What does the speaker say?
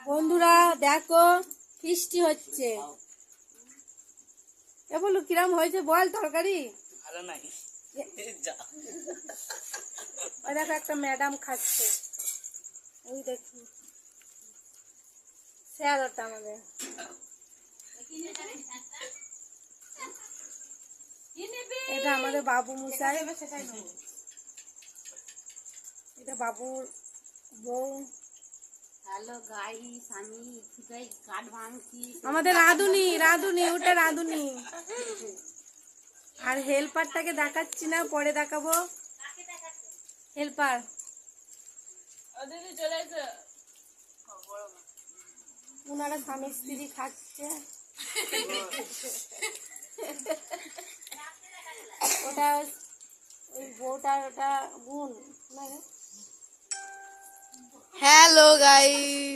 বন্ধুরা দেখো বৃষ্টি হচ্ছে। এ বলু কিরম হয়েছে বল তরকারি? ভালো নাই। ওই দেখো একটা ম্যাডাম খাচ্ছে, ওই দেখো স্যার ওটা আমাদের। এটা আমাদের বাবু মশাই, এটা বাবুর বউ। হ্যালো গাইস, আমি খুদাই কাঠ ভাঙছি। আমাদের রাঁধুনি রাঁধুনি ওটা রাঁধুনি। আর হেল্পারটাকে দেখাচ্ছি না, পরে দেখাবো। হেল্পার ওনারা স্বামী স্ত্রী খাচ্ছে। ওটা ওই বউটার ওটা বোন। Hello guys.